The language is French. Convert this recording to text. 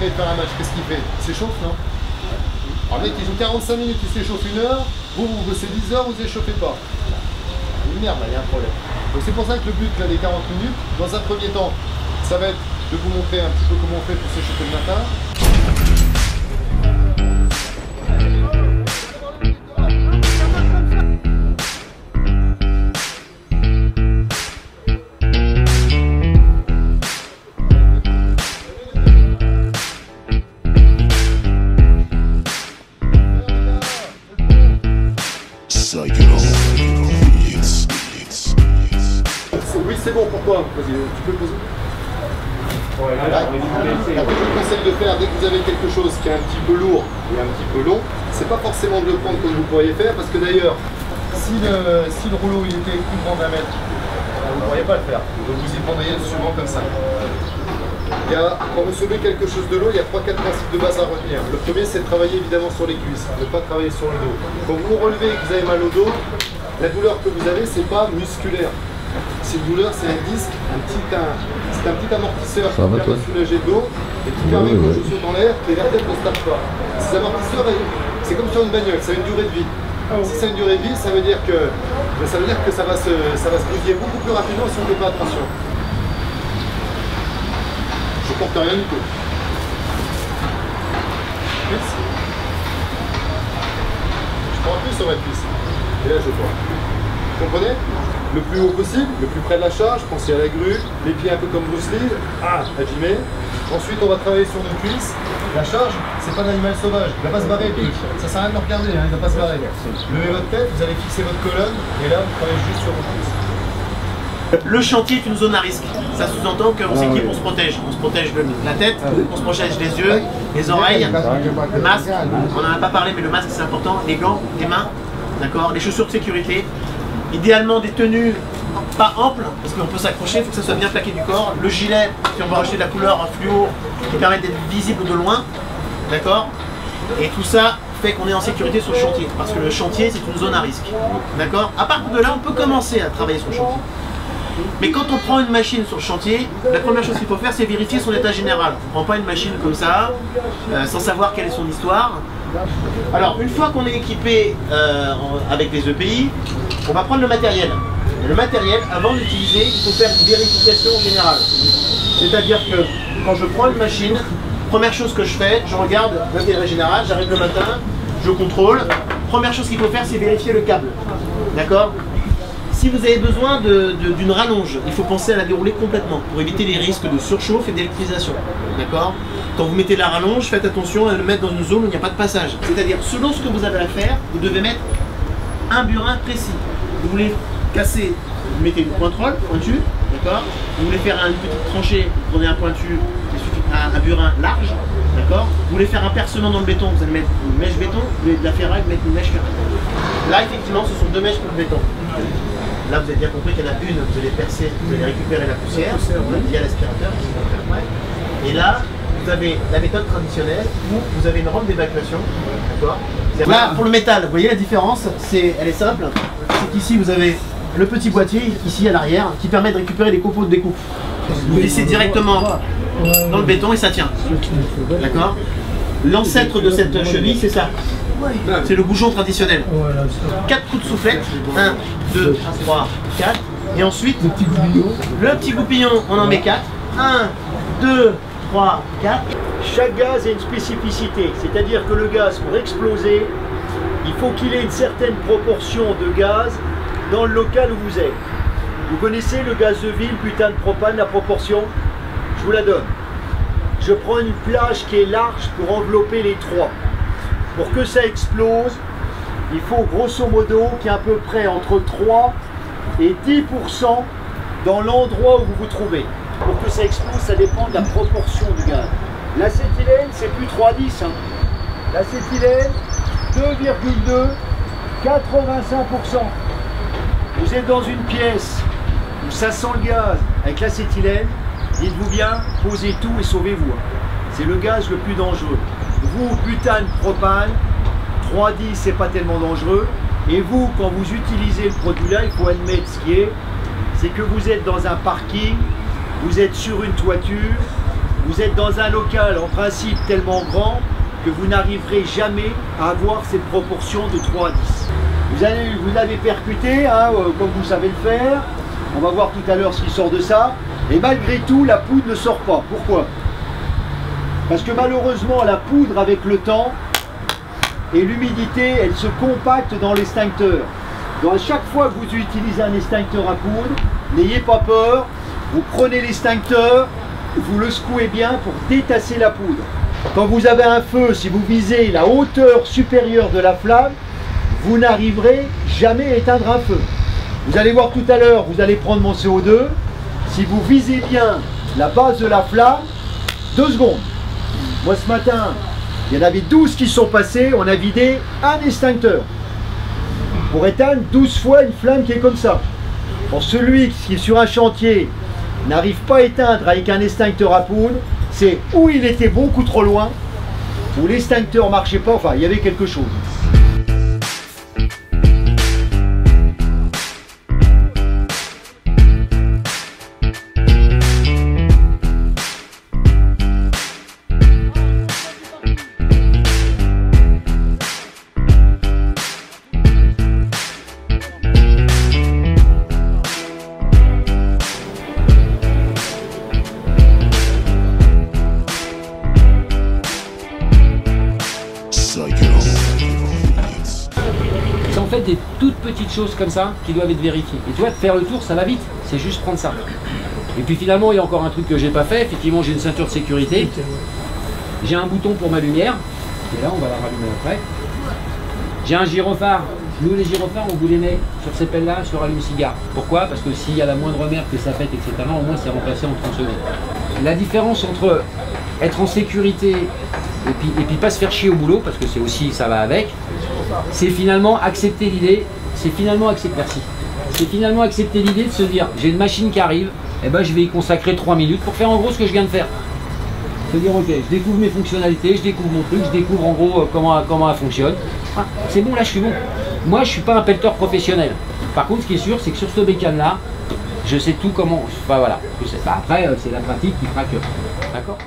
après de faire un match, qu'est-ce qu'il fait? Il s'échauffe, non? Alors mec, il joue 45 minutes, il s'échauffe 1 heure, vous bossez 10 heures, vous échauffez pas. Une merde, là, il y a un problème. Donc c'est pour ça que le but là, des 40 minutes, dans un premier temps, ça va être de vous montrer un petit peu comment on fait pour s'échauffer le matin. Oui, c'est bon, pourquoi? Vas-y, tu peux le poser. Là, ce que je vous conseille de faire dès que vous avez quelque chose qui est un petit peu lourd et un petit peu long, c'est pas forcément de le prendre comme vous pourriez faire, parce que d'ailleurs, si le rouleau il était plus grand d'1 mètre, vous ne pourriez pas le faire. Donc vous y prendriez souvent comme ça. Quand vous soulevez quelque chose de lourd, il y a 3-4 principes de base à retenir. Le premier, c'est de travailler évidemment sur les cuisses, ne pas travailler sur le dos. Quand vous relevez et que vous avez mal au dos, la douleur que vous avez, c'est pas musculaire. C'est une douleur, c'est un disque, c'est un petit amortisseur qui permet de soulager le dos et qui permet quand je saute en l'air que les vertèbres ne se tapent pas. Ces amortisseurs, c'est comme sur une bagnole, ça a une durée de vie. Si ça a une durée de vie, ça veut dire que ça va se bousiller beaucoup plus rapidement si on ne fait pas attention. Je porte rien du tout. Merci. Je prends un peu sur ma cuisse. Et là je porte. Vous comprenez? Le plus haut possible, le plus près de la charge, pensez à la grue, les pieds un peu comme Bruce Lee, à Jimé. Ensuite on va travailler sur nos cuisses. La charge, c'est pas un animal sauvage, il va pas se barrer, ça sert à rien de le regarder, hein, il va pas se barrer. Levez votre tête, vous allez fixer votre colonne, et là vous travaillez juste sur vos cuisses. Le chantier est une zone à risque. Ça sous-entend qu'on s'équipe, on se protège. On se protège la tête, on se protège les yeux, les oreilles, le masque. On n'en a pas parlé, mais le masque c'est important. Les gants, les mains, d'accord. Les chaussures de sécurité. Idéalement des tenues pas amples, parce qu'on peut s'accrocher, il faut que ça soit bien plaqué du corps. Le gilet, si on va acheter de la couleur fluo, qui permet d'être visible de loin, d'accord. Et tout ça fait qu'on est en sécurité sur le chantier, parce que le chantier c'est une zone à risque, d'accord. À partir de là, on peut commencer à travailler sur le chantier. Mais quand on prend une machine sur le chantier, la première chose qu'il faut faire, c'est vérifier son état général. On ne prend pas une machine comme ça, sans savoir quelle est son histoire. Alors, une fois qu'on est équipé avec les EPI, on va prendre le matériel. Et le matériel, avant de l'utiliser, il faut faire une vérification générale. C'est-à-dire que quand je prends une machine, première chose que je fais, je regarde l'intérêt général, j'arrive le matin, je contrôle. Première chose qu'il faut faire, c'est vérifier le câble. D'accord ? Si vous avez besoin d'une rallonge, il faut penser à la dérouler complètement pour éviter les risques de surchauffe et d'électrisation. D'accord? Quand vous mettez la rallonge, faites attention à le mettre dans une zone où il n'y a pas de passage. C'est-à-dire, selon ce que vous avez à faire, vous devez mettre un burin précis. Vous voulez casser, vous mettez une pointerole pointue, d'accord? Vous voulez faire une petite tranchée, vous prenez un pointu, un burin large, d'accord? Vous voulez faire un percement dans le béton, vous allez mettre une mèche béton, vous voulez de la ferraille, vous mettez une mèche ferraille. Là, effectivement, ce sont 2 mèches pour le béton. Là, vous avez bien compris qu'il y en a une, vous allez percer, vous allez récupérer la poussière via l'aspirateur. Et là, vous avez la méthode traditionnelle où vous avez une rampe d'évacuation. D'accord. Là, pour le métal, vous voyez la différence, elle est simple. C'est qu'ici, vous avez le petit boîtier, ici à l'arrière, qui permet de récupérer les copeaux de découpe. Vous glissez directement dans le béton et ça tient. D'accord. L'ancêtre de cette cheville, c'est ça. C'est le bouchon traditionnel. 4 coups de soufflette. 1, 2, 3, 4. Et ensuite, le petit goupillon, on en met 4. 1, 2, 3, 4. Chaque gaz a une spécificité. C'est-à-dire que le gaz, pour exploser, il faut qu'il ait une certaine proportion de gaz dans le local où vous êtes. Vous connaissez le gaz de ville, butane, propane, la proportion? Je vous la donne. Je prends une plage qui est large pour envelopper les 3. Pour que ça explose, il faut grosso modo qu'il y ait à peu près entre 3 et 10% dans l'endroit où vous vous trouvez. Pour que ça explose, ça dépend de la proportion du gaz. L'acétylène, c'est plus 3,10. Hein. L'acétylène, 2,2, 85%. Vous êtes dans une pièce où ça sent le gaz avec l'acétylène, dites-vous bien, posez tout et sauvez-vous. C'est le gaz le plus dangereux. Vous, butane, propane, 3,10 c'est pas tellement dangereux. Et vous, quand vous utilisez le produit là, il faut admettre c'est que vous êtes dans un parking, vous êtes sur une toiture, vous êtes dans un local en principe tellement grand que vous n'arriverez jamais à avoir cette proportion de 3 à 10. Vous l'avez percuté, hein, comme vous savez le faire. On va voir tout à l'heure ce qui sort de ça. Et malgré tout, la poudre ne sort pas. Pourquoi? Parce que malheureusement, la poudre avec le temps et l'humidité, elle se compacte dans l'extincteur. Donc à chaque fois que vous utilisez un extincteur à poudre, n'ayez pas peur. Vous prenez l'extincteur, vous le secouez bien pour détasser la poudre. Quand vous avez un feu, si vous visez la hauteur supérieure de la flamme, vous n'arriverez jamais à éteindre un feu. Vous allez voir tout à l'heure, vous allez prendre mon CO2. Si vous visez bien la base de la flamme, 2 secondes. Moi ce matin, il y en avait 12 qui sont passés, on a vidé un extincteur. Pour éteindre 12 fois une flamme qui est comme ça. Pour celui qui est sur un chantier, n'arrive pas à éteindre avec un extincteur à poudre, c'est où il était beaucoup trop loin, où l'extincteur marchait pas, enfin il y avait quelque chose. C'est en fait des toutes petites choses comme ça qui doivent être vérifiées. Et tu vois, faire le tour, ça va vite, c'est juste prendre ça. Et puis finalement, il y a encore un truc que j'ai pas fait. Effectivement, j'ai une ceinture de sécurité. J'ai un bouton pour ma lumière. Et là, on va la rallumer après. J'ai un gyrophare. Nous, les gyrophares, on vous les met sur ces pelles-là, sur allume-cigare. Pourquoi? Parce que s'il y a la moindre merde que ça pète, etc., au moins c'est remplacé en 30 secondes. La différence entre être en sécurité et puis pas se faire chier au boulot, parce que c'est aussi, ça va avec, c'est finalement accepter l'idée, c'est finalement accepter l'idée de se dire, j'ai une machine qui arrive, et ben je vais y consacrer 3 minutes pour faire en gros ce que je viens de faire. Se dire, ok, je découvre mes fonctionnalités, je découvre mon truc, je découvre en gros comment elle fonctionne. Ah, c'est bon, là je suis bon. Moi je suis pas un pelleteur professionnel. Par contre, ce qui est sûr, c'est que sur ce bécane là, je sais tout comment. Enfin voilà, je sais pas. Après, c'est la pratique qui fera que. D'accord ?